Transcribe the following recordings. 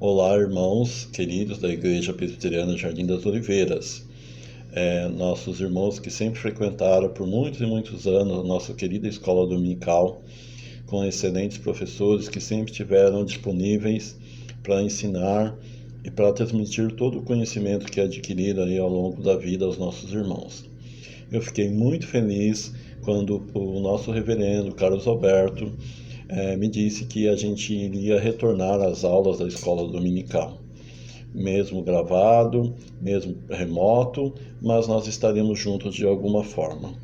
Olá, irmãos queridos da Igreja Presbiteriana Jardim das Oliveiras. Nossos irmãos que sempre frequentaram por muitos e muitos anos a nossa querida escola dominical, com excelentes professores que sempre estiveram disponíveis para ensinar e para transmitir todo o conhecimento que adquiriram aí ao longo da vida aos nossos irmãos. Eu fiquei muito feliz quando o nosso reverendo Carlos Alberto me disse que a gente iria retornar às aulas da escola dominical, mesmo gravado, mesmo remoto, mas nós estaremos juntos de alguma forma.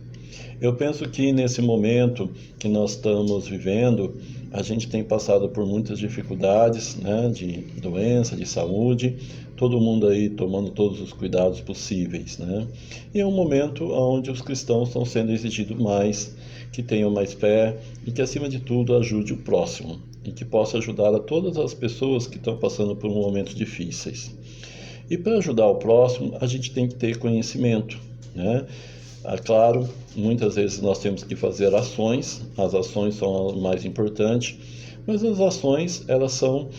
Eu penso que nesse momento que nós estamos vivendo, a gente tem passado por muitas dificuldades, né, de doença, de saúde, todo mundo aí tomando todos os cuidados possíveis, né? E é um momento onde os cristãos estão sendo exigidos mais, que tenham mais fé e que, acima de tudo, ajude o próximo e que possa ajudar a todas as pessoas que estão passando por momentos difíceis. E para ajudar o próximo, a gente tem que ter conhecimento, né? Claro, muitas vezes nós temos que fazer ações, as ações são as mais importantes, mas as ações elas são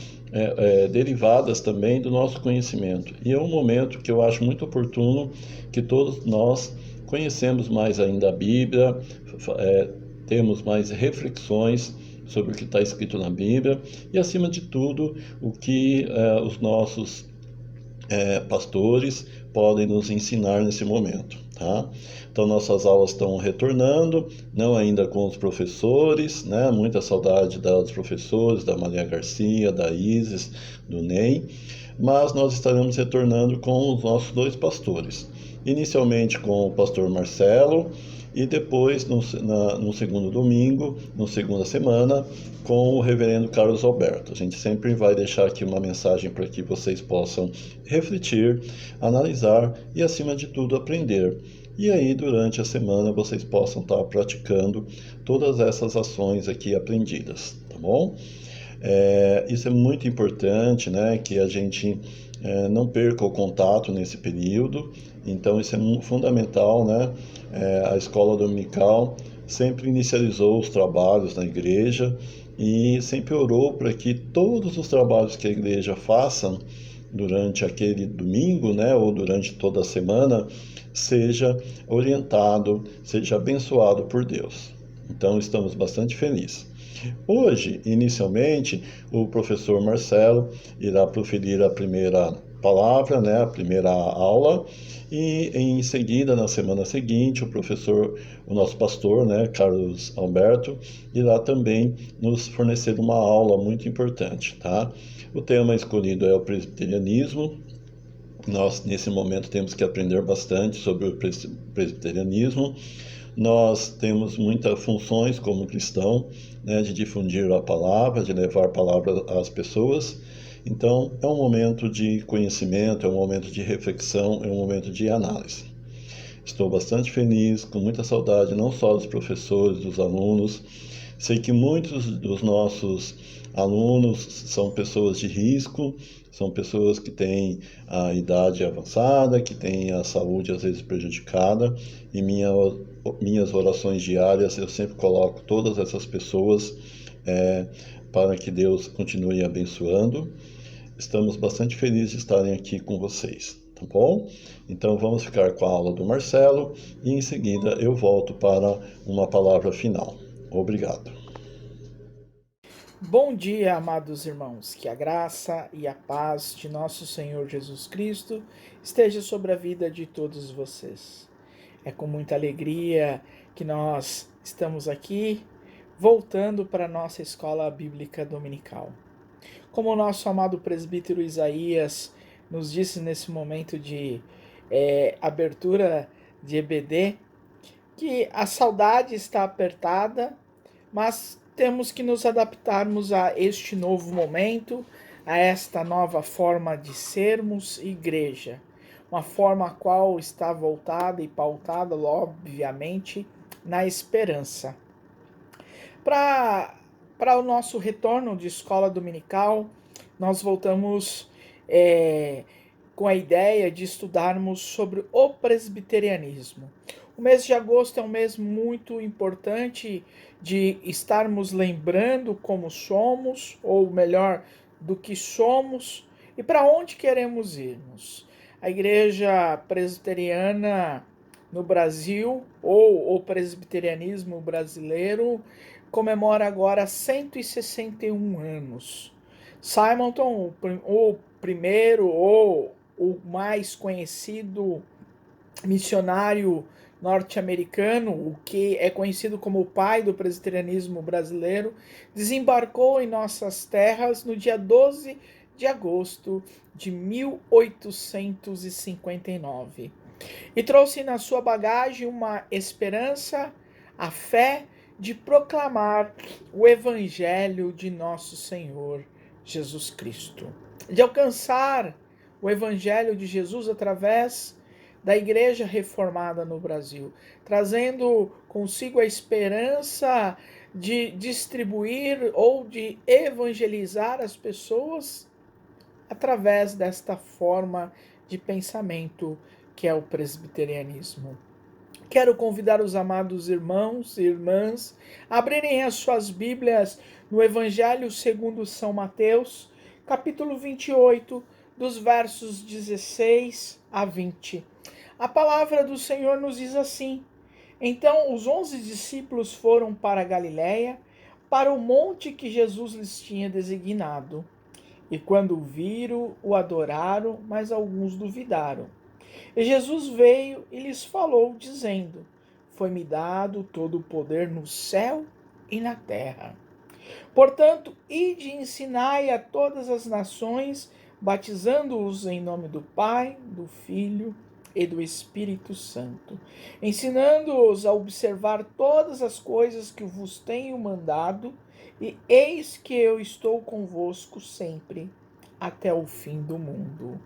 derivadas também do nosso conhecimento. E é um momento que eu acho muito oportuno que todos nós conhecemos mais ainda a Bíblia, temos mais reflexões sobre o que está escrito na Bíblia e, acima de tudo, o que os nossos pastores podem nos ensinar nesse momento, tá? Então nossas aulas estão retornando, não ainda com os professores, né? Muita saudade dos professores, da Maria Garcia, da Isis, do Ney, mas nós estaremos retornando com os nossos dois pastores, inicialmente com o pastor Marcelo e depois no segundo domingo, na segunda semana, com o reverendo Carlos Alberto. A gente sempre vai deixar aqui uma mensagem para que vocês possam refletir, analisar e, acima de tudo, aprender. E aí, durante a semana, vocês possam estar praticando todas essas ações aqui aprendidas, tá bom? Isso é muito importante, né, que a gente não perca o contato nesse período, então isso é fundamental, né? A escola dominical sempre inicializou os trabalhos na igreja e sempre orou para que todos os trabalhos que a igreja faça durante aquele domingo, né, ou durante toda a semana, seja orientado, seja abençoado por Deus. Então estamos bastante felizes. Hoje, inicialmente, o professor Marcelo irá proferir a primeira palavra, né, a primeira aula, e em seguida, na semana seguinte, o nosso pastor, né, Carlos Alberto, irá também nos fornecer uma aula muito importante, tá? O tema escolhido é o presbiterianismo. Nós, nesse momento, temos que aprender bastante sobre o presbiterianismo. Nós temos muitas funções como cristão, né, de difundir a palavra, de levar a palavra às pessoas. Então, é um momento de conhecimento, é um momento de reflexão, é um momento de análise. Estou bastante feliz, com muita saudade, não só dos professores, dos alunos. Sei que muitos dos nossos alunos são pessoas de risco, são pessoas que têm a idade avançada, que têm a saúde às vezes prejudicada, e minhas orações diárias eu sempre coloco todas essas pessoas para que Deus continue abençoando. Estamos bastante felizes de estarem aqui com vocês, tá bom? Então vamos ficar com a aula do Marcelo e em seguida eu volto para uma palavra final. Obrigado. Bom dia, amados irmãos, que a graça e a paz de nosso Senhor Jesus Cristo esteja sobre a vida de todos vocês. É com muita alegria que nós estamos aqui, voltando para a nossa escola bíblica dominical. Como o nosso amado presbítero Isaías nos disse nesse momento de abertura de EBD, que a saudade está apertada, mas temos que nos adaptarmos a este novo momento, a esta nova forma de sermos igreja, uma forma a qual está voltada e pautada, obviamente, na esperança. Para o nosso retorno de escola dominical, nós voltamos com a ideia de estudarmos sobre o presbiterianismo. O mês de agosto é um mês muito importante de estarmos lembrando como somos, ou melhor, do que somos, E para onde queremos irmos? A Igreja Presbiteriana no Brasil, ou o presbiterianismo brasileiro, comemora agora 161 anos. Simonton, o primeiro ou o mais conhecido missionário norte-americano, o que é conhecido como o pai do presbiterianismo brasileiro, desembarcou em nossas terras no dia 12 de agosto de 1859 e trouxe na sua bagagem uma esperança, a fé de proclamar o evangelho de nosso Senhor Jesus Cristo, de alcançar o evangelho de Jesus através da Igreja Reformada no Brasil, trazendo consigo a esperança de distribuir ou de evangelizar as pessoas através desta forma de pensamento que é o presbiterianismo. Quero convidar os amados irmãos e irmãs a abrirem as suas Bíblias no Evangelho segundo São Mateus, capítulo 28, dos versos 16 a 20. A palavra do Senhor nos diz assim: Então os 11 discípulos foram para a Galiléia, para o monte que Jesus lhes tinha designado. E quando o viram, o adoraram, mas alguns duvidaram. E Jesus veio e lhes falou, dizendo: Foi-me dado todo o poder no céu e na terra. Portanto, ide e ensinai a todas as nações, batizando-os em nome do Pai, do Filho e do Espírito Santo, ensinando-os a observar todas as coisas que vos tenho mandado, e eis que eu estou convosco sempre, até o fim do mundo.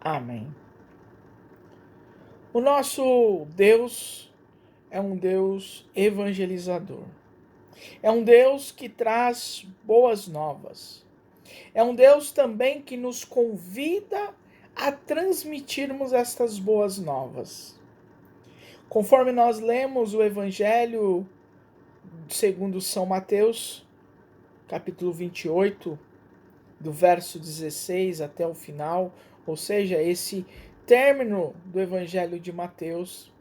Amém. O nosso Deus é um Deus evangelizador. É um Deus que traz boas novas. É um Deus também que nos convida a transmitirmos estas boas novas. Conforme nós lemos o Evangelho segundo São Mateus, capítulo 28, do verso 16 até o final, ou seja, esse término do Evangelho de Mateus,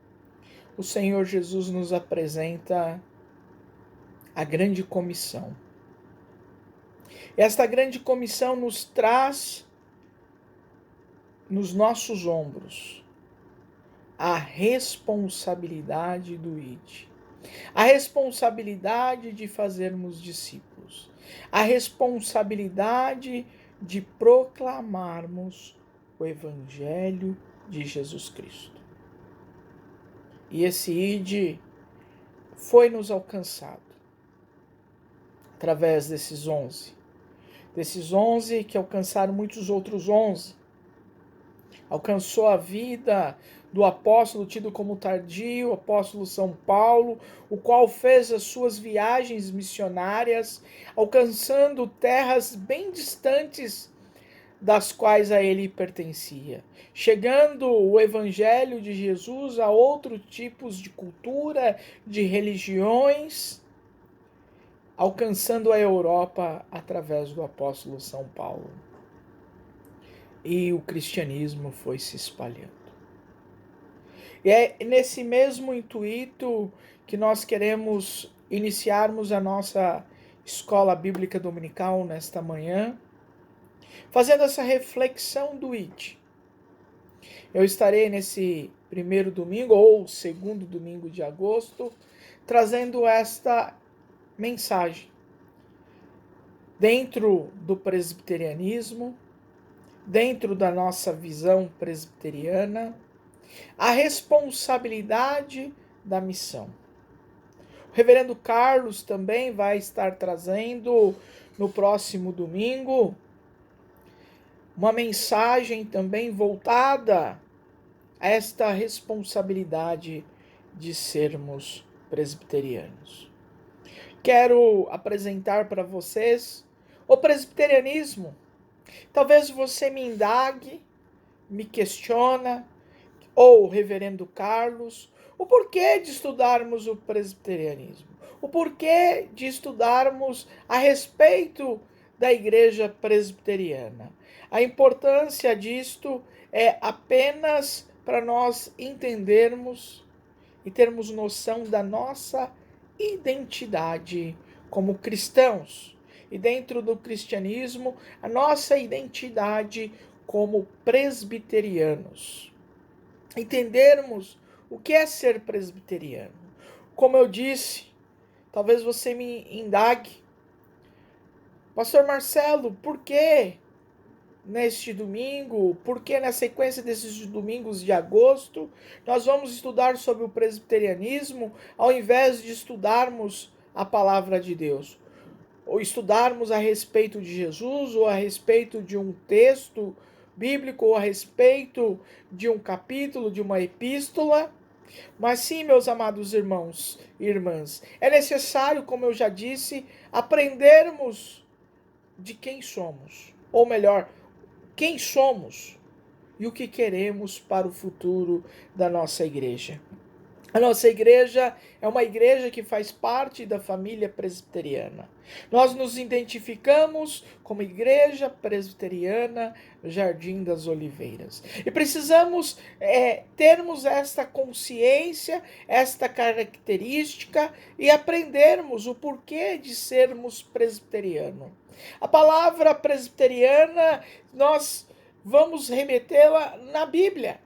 o Senhor Jesus nos apresenta a grande comissão. Esta grande comissão nos traz nos nossos ombros a responsabilidade do ID, a responsabilidade de fazermos discípulos, a responsabilidade de proclamarmos o Evangelho de Jesus Cristo. E esse ID foi nos alcançado através desses 11. Desses 11 que alcançaram muitos outros 11. Alcançou a vida do apóstolo tido como tardio, o apóstolo São Paulo, o qual fez as suas viagens missionárias, alcançando terras bem distantes das quais a ele pertencia, chegando o evangelho de Jesus a outros tipos de cultura, de religiões, alcançando a Europa através do apóstolo São Paulo. E o cristianismo foi se espalhando. E é nesse mesmo intuito que nós queremos iniciarmos a nossa escola bíblica dominical nesta manhã, fazendo essa reflexão do ID. Eu estarei nesse primeiro domingo ou segundo domingo de agosto, trazendo esta mensagem. Dentro do presbiterianismo, dentro da nossa visão presbiteriana, a responsabilidade da missão. O reverendo Carlos também vai estar trazendo no próximo domingo uma mensagem também voltada a esta responsabilidade de sermos presbiterianos. Quero apresentar para vocês o presbiterianismo. Talvez você me indague, me questiona, ou o reverendo Carlos, o porquê de estudarmos o presbiterianismo, o porquê de estudarmos a respeito da Igreja Presbiteriana. A importância disto é apenas para nós entendermos e termos noção da nossa identidade como cristãos. E dentro do cristianismo, a nossa identidade como presbiterianos. Entendermos o que é ser presbiteriano. Como eu disse, talvez você me indague, Pastor Marcelo, por que neste domingo, por que na sequência desses domingos de agosto, nós vamos estudar sobre o presbiterianismo ao invés de estudarmos a palavra de Deus? Ou estudarmos a respeito de Jesus, ou a respeito de um texto bíblico, ou a respeito de um capítulo, de uma epístola? Mas sim, meus amados irmãos e irmãs, é necessário, como eu já disse, aprendermos de quem somos, ou melhor, quem somos e o que queremos para o futuro da nossa igreja. A nossa igreja é uma igreja que faz parte da família presbiteriana. Nós nos identificamos como Igreja Presbiteriana Jardim das Oliveiras. E precisamos termos esta consciência, esta característica e aprendermos o porquê de sermos presbiteriano. A palavra presbiteriana, nós vamos remetê-la na Bíblia.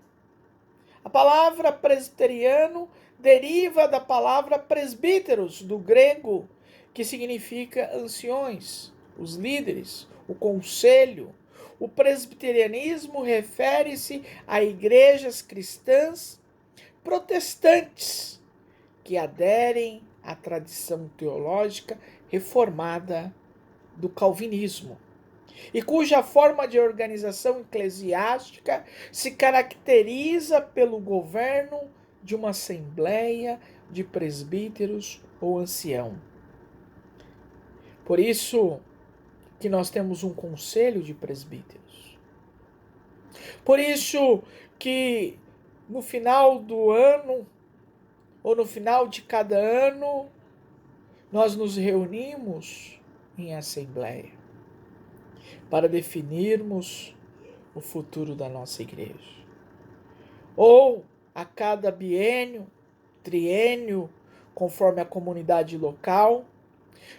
A palavra presbiteriano deriva da palavra presbíteros, do grego, que significa anciões, os líderes, o conselho. O presbiterianismo refere-se a igrejas cristãs protestantes que aderem à tradição teológica reformada do calvinismo, e cuja forma de organização eclesiástica se caracteriza pelo governo de uma assembleia de presbíteros ou ancião. Por isso que nós temos um conselho de presbíteros. Por isso que no final do ano, ou no final de cada ano, nós nos reunimos em assembleia para definirmos o futuro da nossa igreja. Ou a cada biênio, triênio, conforme a comunidade local,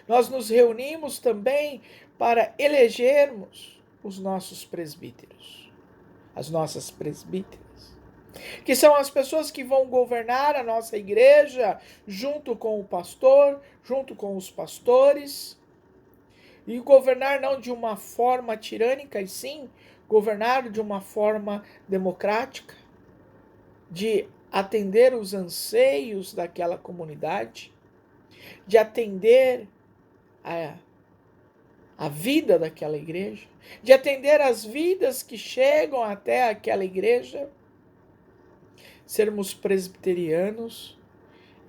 nós nos reunimos também para elegermos os nossos presbíteros, as nossas presbíteras, que são as pessoas que vão governar a nossa igreja junto com o pastor, junto com os pastores. E governar não de uma forma tirânica, e sim governar de uma forma democrática, de atender os anseios daquela comunidade, de atender a vida daquela igreja, de atender as vidas que chegam até aquela igreja. Sermos presbiterianos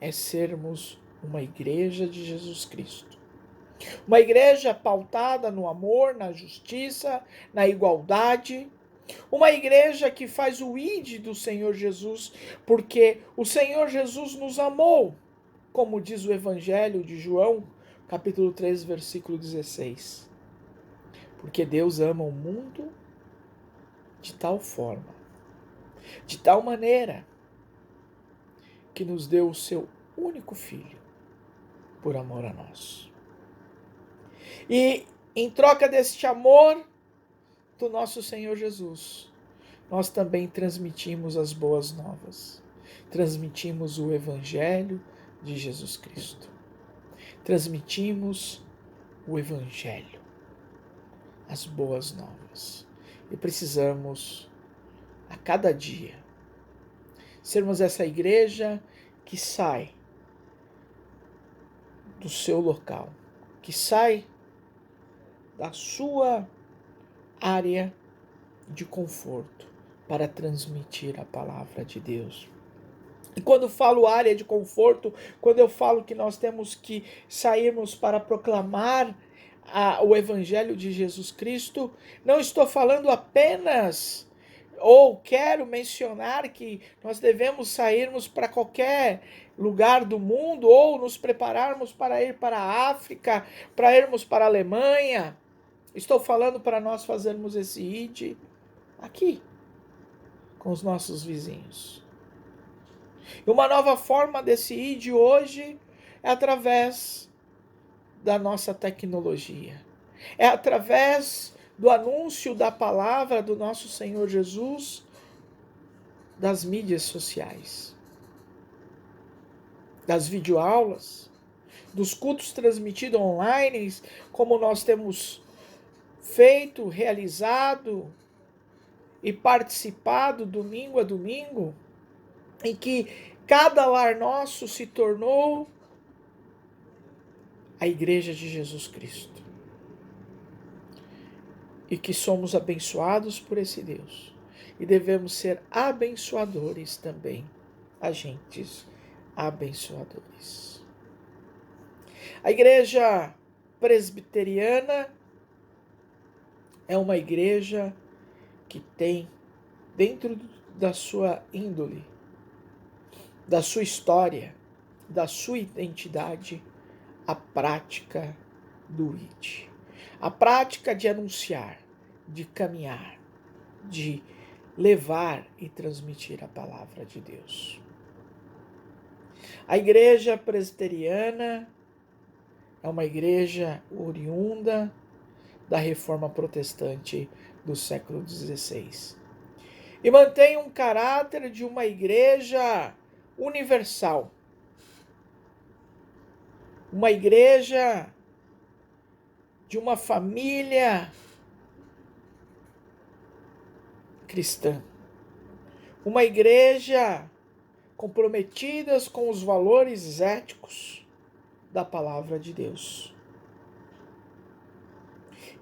é sermos uma igreja de Jesus Cristo. Uma igreja pautada no amor, na justiça, na igualdade. Uma igreja que faz o ide do Senhor Jesus, porque o Senhor Jesus nos amou, como diz o Evangelho de João, capítulo 3, versículo 16. Porque Deus ama o mundo de tal forma, de tal maneira, que nos deu o seu único Filho, por amor a nós. E em troca deste amor do nosso Senhor Jesus, nós também transmitimos as boas novas. Transmitimos o Evangelho de Jesus Cristo. Transmitimos o Evangelho, as boas novas. E precisamos, a cada dia, sermos essa igreja que sai do seu local, que sai da sua área de conforto para transmitir a palavra de Deus. E quando falo área de conforto, quando eu falo que nós temos que sairmos para proclamar o Evangelho de Jesus Cristo, não estou falando apenas, ou quero mencionar que nós devemos sairmos para qualquer lugar do mundo, ou nos prepararmos para ir para a África, para irmos para a Alemanha. Estou falando para nós fazermos esse ID aqui, com os nossos vizinhos. E uma nova forma desse ID hoje é através da nossa tecnologia. É através do anúncio da palavra do nosso Senhor Jesus das mídias sociais, das videoaulas, dos cultos transmitidos online, como nós temos feito, realizado e participado domingo a domingo, em que cada lar nosso se tornou a Igreja de Jesus Cristo. E que somos abençoados por esse Deus. E devemos ser abençoadores também, agentes abençoadores. A Igreja Presbiteriana é uma igreja que tem dentro da sua índole, da sua história, da sua identidade, a prática do ID. A prática de anunciar, de caminhar, de levar e transmitir a palavra de Deus. A igreja presbiteriana é uma igreja oriunda da Reforma Protestante do século XVI. E mantém um caráter de uma igreja universal. Uma igreja de uma família cristã. Uma igreja comprometida com os valores éticos da palavra de Deus.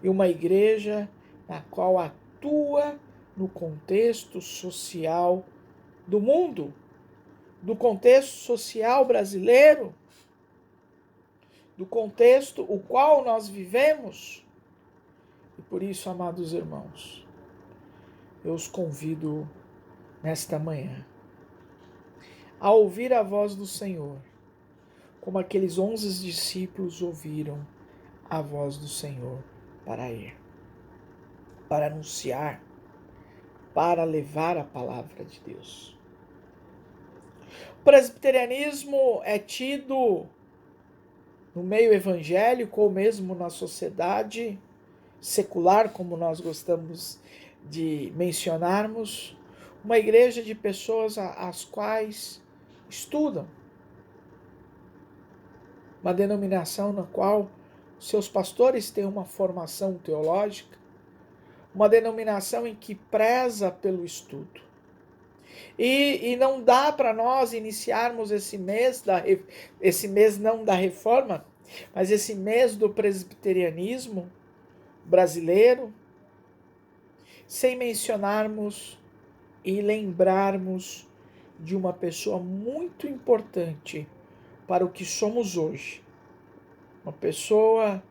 E uma igreja na qual atua no contexto social do mundo, do contexto social brasileiro, do contexto o qual nós vivemos. E por isso, amados irmãos, eu os convido nesta manhã a ouvir a voz do Senhor, como aqueles 11 discípulos ouviram a voz do Senhor para ir, para anunciar, para levar a palavra de Deus. O presbiterianismo é tido no meio evangélico ou mesmo na sociedade secular, como nós gostamos de mencionarmos, uma igreja de pessoas as quais estudam, uma denominação na qual seus pastores têm uma formação teológica, uma denominação em que preza pelo estudo. E não dá para nós iniciarmos esse mês não da reforma, mas esse mês do presbiterianismo brasileiro, sem mencionarmos e lembrarmos de uma pessoa muito importante para o que somos hoje. Uma pessoa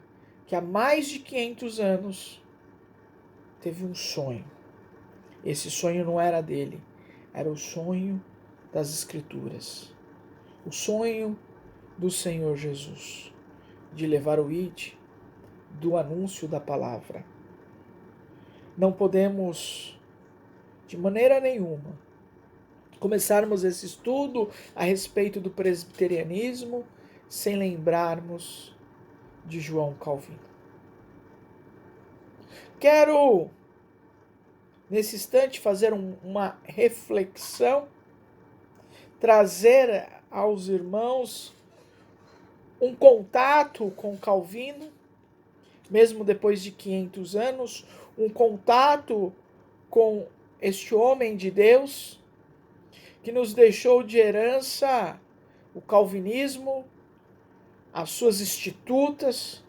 que há mais de 500 anos teve um sonho. Esse sonho não era dele, era o sonho das Escrituras. O sonho do Senhor Jesus, de levar o ID, do anúncio da palavra. Não podemos, de maneira nenhuma, começarmos esse estudo a respeito do presbiterianismo sem lembrarmos de João Calvino. Quero, nesse instante, fazer uma reflexão, trazer aos irmãos um contato com Calvino, mesmo depois de 500 anos, um contato com este homem de Deus, que nos deixou de herança o calvinismo, as suas institutas,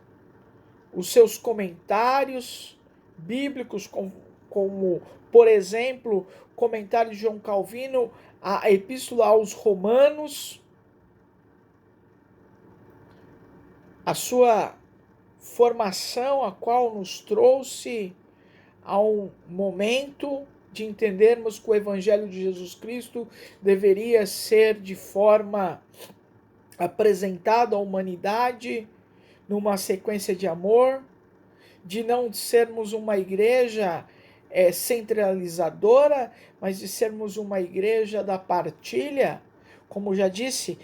os seus comentários bíblicos, como por exemplo, o comentário de João Calvino, a Epístola aos Romanos, a sua formação, a qual nos trouxe a um momento de entendermos que o Evangelho de Jesus Cristo deveria ser de forma apresentada à humanidade numa sequência de amor, de não sermos uma igreja centralizadora, mas de sermos uma igreja da partilha. Como já disse,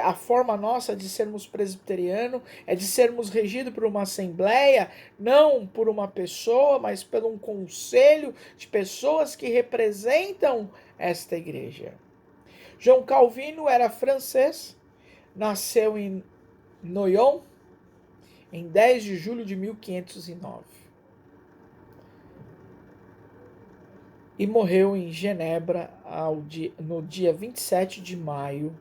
a forma nossa de sermos presbiteriano é de sermos regidos por uma assembleia, não por uma pessoa, mas por um conselho de pessoas que representam esta igreja. João Calvino era francês, nasceu em Noyon em 10 de julho de 1509 e morreu em Genebra no dia 27 de maio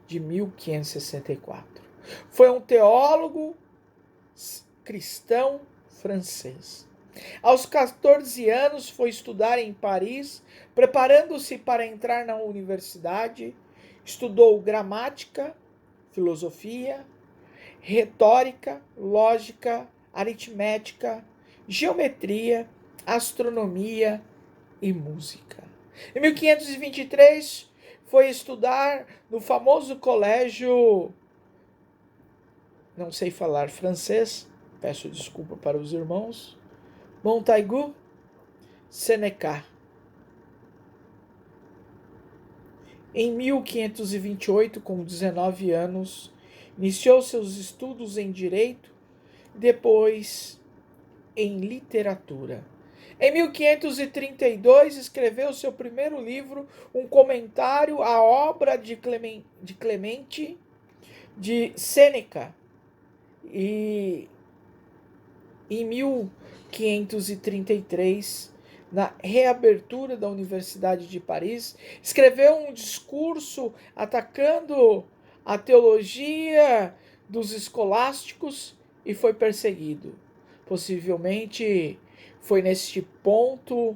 de 1564. Foi um teólogo cristão francês. Aos 14 anos foi estudar em Paris, preparando-se para entrar na universidade. Estudou gramática, filosofia, retórica, lógica, aritmética, geometria, astronomia e música. Em 1523 foi estudar no famoso colégio, não sei falar francês, peço desculpa para os irmãos, Montaigu Seneca. Em 1528, com 19 anos, iniciou seus estudos em Direito, depois em Literatura. Em 1532, escreveu seu primeiro livro, um comentário à obra de Clemente de Sêneca. E em 1533, na reabertura da Universidade de Paris, escreveu um discurso atacando a teologia dos escolásticos e foi perseguido. Possivelmente foi neste ponto,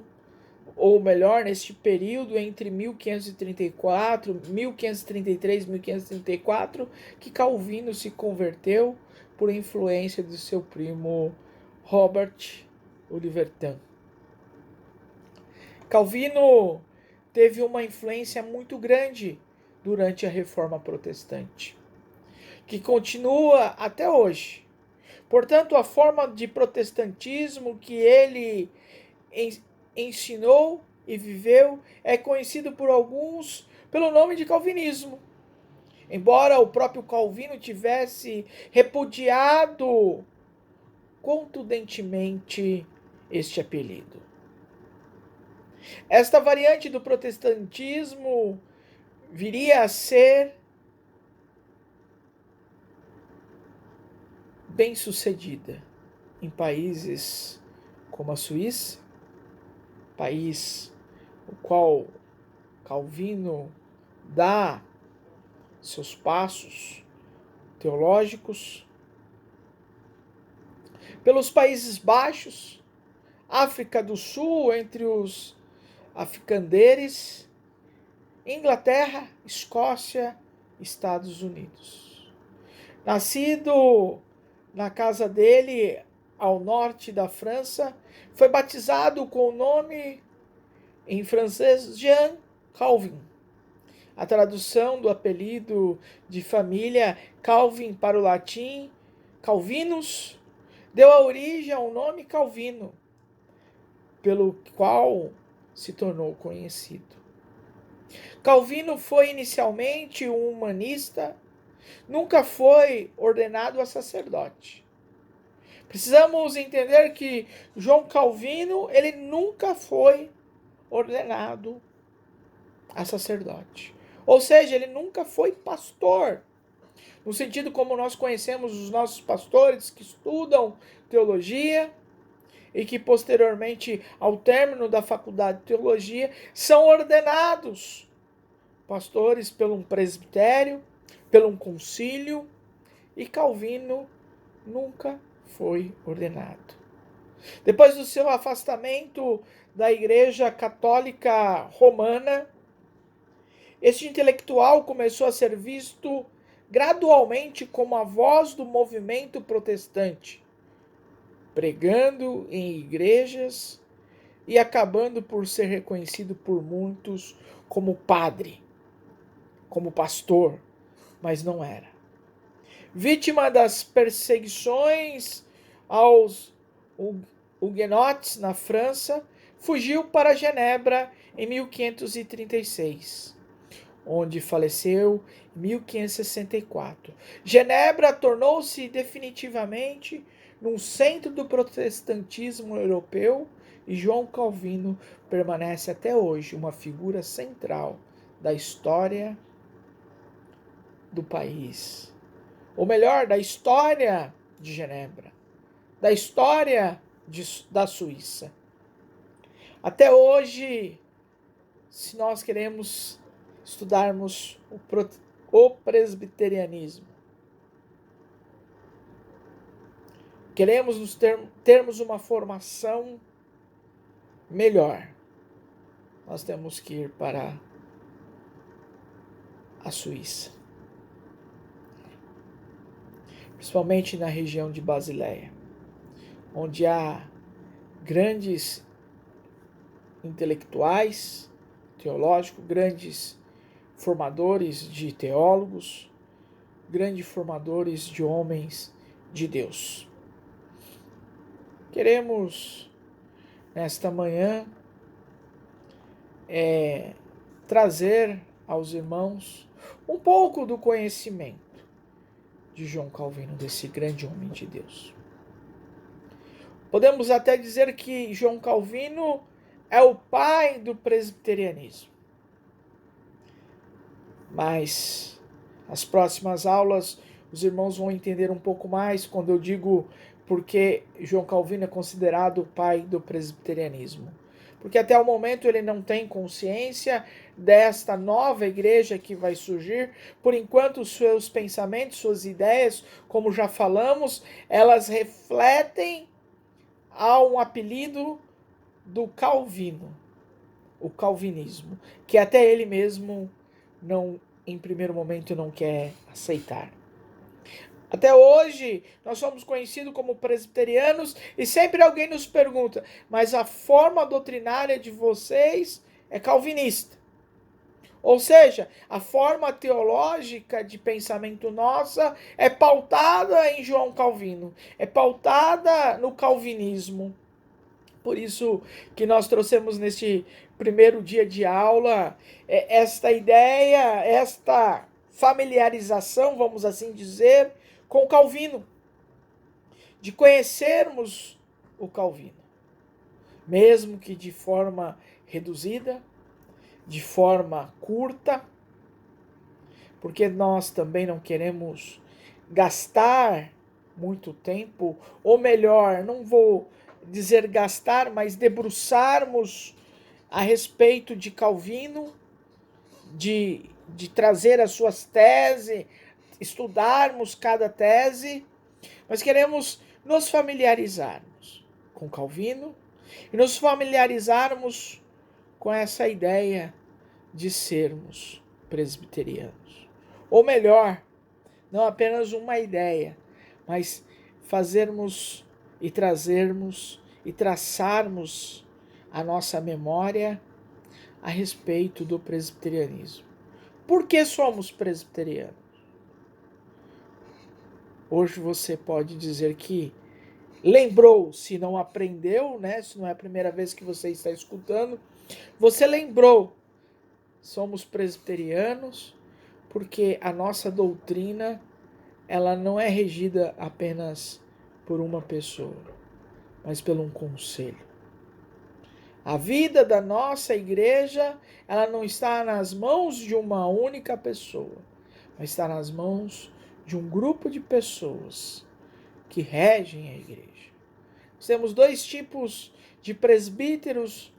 ou melhor, neste período entre 1534, 1533 e 1534, que Calvino se converteu por influência de seu primo Robert o Libertin. Calvino teve uma influência muito grande durante a Reforma Protestante, que continua até hoje. Portanto, a forma de protestantismo que ele ensinou e viveu é conhecido por alguns pelo nome de calvinismo. Embora o próprio Calvino tivesse repudiado contundentemente este apelido. Esta variante do protestantismo viria a ser bem-sucedida em países como a Suíça, país o qual Calvino dá seus passos teológicos, pelos Países Baixos, África do Sul, entre os africanderes, Inglaterra, Escócia, Estados Unidos. Nascido na casa dele, ao norte da França, foi batizado com o nome em francês Jean Calvin. A tradução do apelido de família Calvin para o latim Calvinus deu a origem ao nome Calvino, pelo qual se tornou conhecido. Calvino foi inicialmente um humanista, nunca foi ordenado a sacerdote. Precisamos entender que João Calvino, ele nunca foi ordenado a sacerdote. Ou seja, ele nunca foi pastor. No sentido como nós conhecemos os nossos pastores que estudam teologia e que posteriormente, ao término da faculdade de teologia, são ordenados pastores pelo um presbitério, pelo um concílio, e Calvino nunca foi ordenado. Depois do seu afastamento da Igreja Católica Romana, este intelectual começou a ser visto gradualmente como a voz do movimento protestante, pregando em igrejas e acabando por ser reconhecido por muitos como padre, como pastor, mas não era. Vítima das perseguições aos huguenotes na França, fugiu para Genebra em 1536, onde faleceu em 1564. Genebra tornou-se definitivamente num centro do protestantismo europeu e João Calvino permanece até hoje uma figura central da história do país. Ou melhor, da história de Genebra, da história da Suíça. Até hoje, se nós queremos estudarmos o presbiterianismo, queremos termos uma formação melhor, nós temos que ir para a Suíça, principalmente na região de Basileia, onde há grandes intelectuais teológicos, grandes formadores de teólogos, grandes formadores de homens de Deus. Queremos, nesta manhã, trazer aos irmãos um pouco do conhecimento de João Calvino, desse grande homem de Deus. Podemos até dizer que João Calvino é o pai do presbiterianismo. Mas as próximas aulas os irmãos vão entender um pouco mais quando eu digo porque João Calvino é considerado o pai do presbiterianismo. Porque até o momento ele não tem consciência desta nova igreja que vai surgir. Por enquanto, os seus pensamentos, suas ideias, como já falamos, elas refletem a um apelido do Calvino, o calvinismo, que até ele mesmo não, em primeiro momento, não quer aceitar. Até hoje, nós somos conhecidos como presbiterianos e sempre alguém nos pergunta, mas a forma doutrinária de vocês é calvinista. Ou seja, a forma teológica de pensamento nossa é pautada em João Calvino, é pautada no calvinismo. Por isso que nós trouxemos neste primeiro dia de aula esta ideia, esta familiarização, vamos assim dizer, com Calvino, de conhecermos o Calvino, mesmo que de forma reduzida, de forma curta, porque nós também não queremos gastar muito tempo, ou melhor, não vou dizer gastar, mas debruçarmos a respeito de Calvino, de trazer as suas teses, estudarmos cada tese, mas queremos nos familiarizarmos com Calvino e nos familiarizarmos com essa ideia de sermos presbiterianos. Ou melhor, não apenas uma ideia, mas fazermos e trazermos e traçarmos a nossa memória a respeito do presbiterianismo. Por que somos presbiterianos? Hoje você pode dizer que lembrou, se não aprendeu, né? Se não é a primeira vez que você está escutando, você lembrou. Somos presbiterianos porque a nossa doutrina, ela não é regida apenas por uma pessoa, mas por um conselho. A vida da nossa igreja, ela não está nas mãos de uma única pessoa, mas está nas mãos de um grupo de pessoas que regem a igreja. Nós temos dois tipos de presbíteros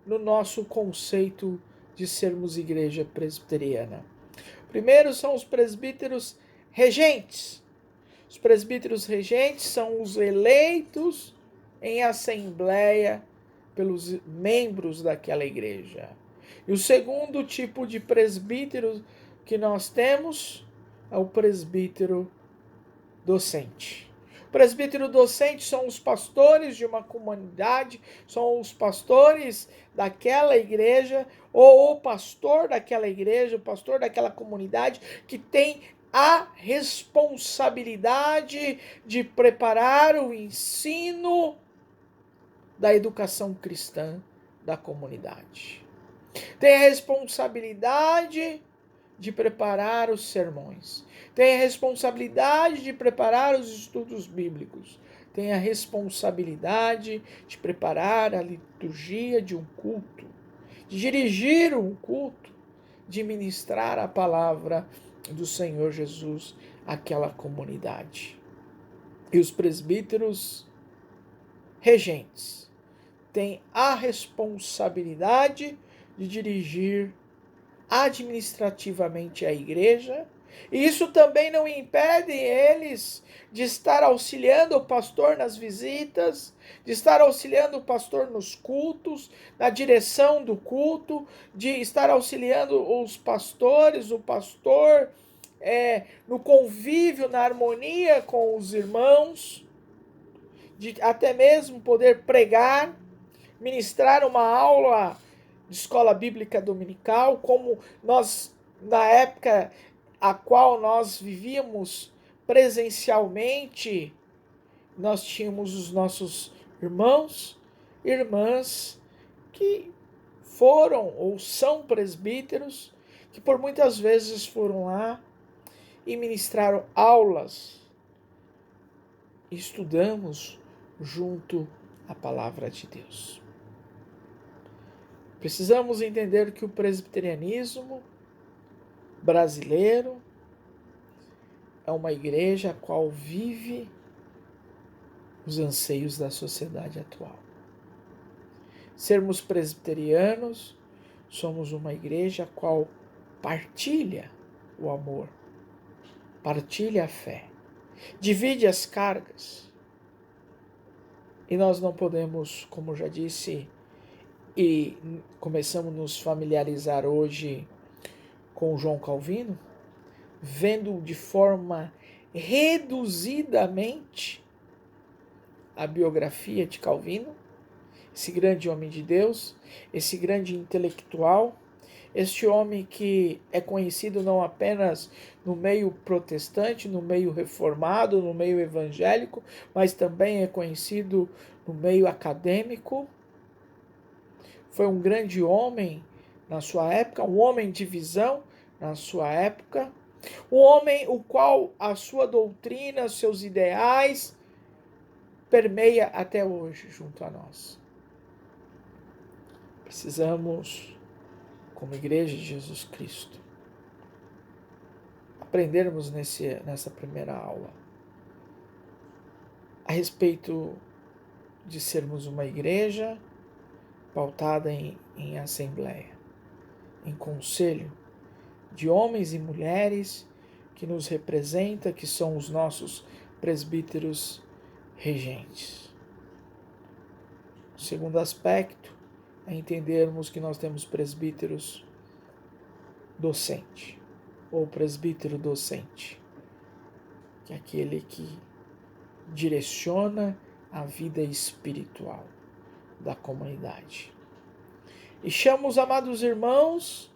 no nosso conceito de sermos igreja presbiteriana. Primeiro são os presbíteros regentes. Os presbíteros regentes são os eleitos em assembleia pelos membros daquela igreja. E o segundo tipo de presbítero que nós temos é o presbítero docente. O presbítero docente são os pastores de uma comunidade, são os pastores daquela igreja, ou o pastor daquela igreja, o pastor daquela comunidade, que tem a responsabilidade de preparar o ensino da educação cristã da comunidade. Tem a responsabilidade de preparar os sermões. Tem a responsabilidade de preparar os estudos bíblicos. Tem a responsabilidade de preparar a liturgia de um culto, de dirigir um culto, de ministrar a palavra do Senhor Jesus àquela comunidade. E os presbíteros regentes têm a responsabilidade de dirigir administrativamente a igreja, e isso também não impede eles de estar auxiliando o pastor nas visitas, de estar auxiliando o pastor nos cultos, na direção do culto, de estar auxiliando os pastores, o pastor, no convívio, na harmonia com os irmãos, de até mesmo poder pregar, ministrar uma aula de escola bíblica dominical, como nós, na época a qual nós vivíamos presencialmente, nós tínhamos os nossos irmãos e irmãs que foram ou são presbíteros, que por muitas vezes foram lá e ministraram aulas. Estudamos junto à palavra de Deus. Precisamos entender que o presbiterianismo brasileiro é uma igreja a qual vive os anseios da sociedade atual. Sermos presbiterianos, somos uma igreja a qual partilha o amor, partilha a fé, divide as cargas. E nós não podemos, como já disse, e começamos a nos familiarizar hoje com João Calvino, vendo de forma reduzidamente a biografia de Calvino, esse grande homem de Deus, esse grande intelectual, este homem que é conhecido não apenas no meio protestante, no meio reformado, no meio evangélico, mas também é conhecido no meio acadêmico. Foi um grande homem na sua época, um homem de visão na sua época, um homem o qual a sua doutrina, seus ideais permeia até hoje junto a nós. Precisamos, como Igreja de Jesus Cristo, aprendermos nessa primeira aula a respeito de sermos uma igreja pautada em assembleia, em conselho de homens e mulheres que nos representam, que são os nossos presbíteros regentes. O segundo aspecto é entendermos que nós temos presbíteros docente, ou presbítero docente, que é aquele que direciona a vida espiritual da comunidade. E chamo os amados irmãos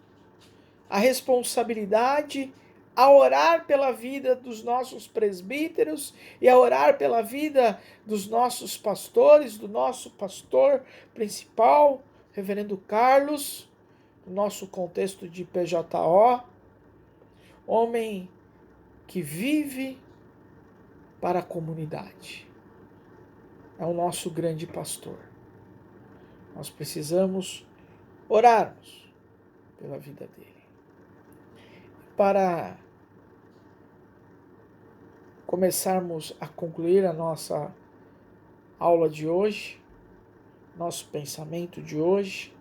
a responsabilidade a orar pela vida dos nossos presbíteros e a orar pela vida dos nossos pastores, do nosso pastor principal, reverendo Carlos, no nosso contexto de PJO, homem que vive para a comunidade. É o nosso grande pastor. Nós precisamos orarmos pela vida dele. Para começarmos a concluir a nossa aula de hoje, nosso pensamento de hoje,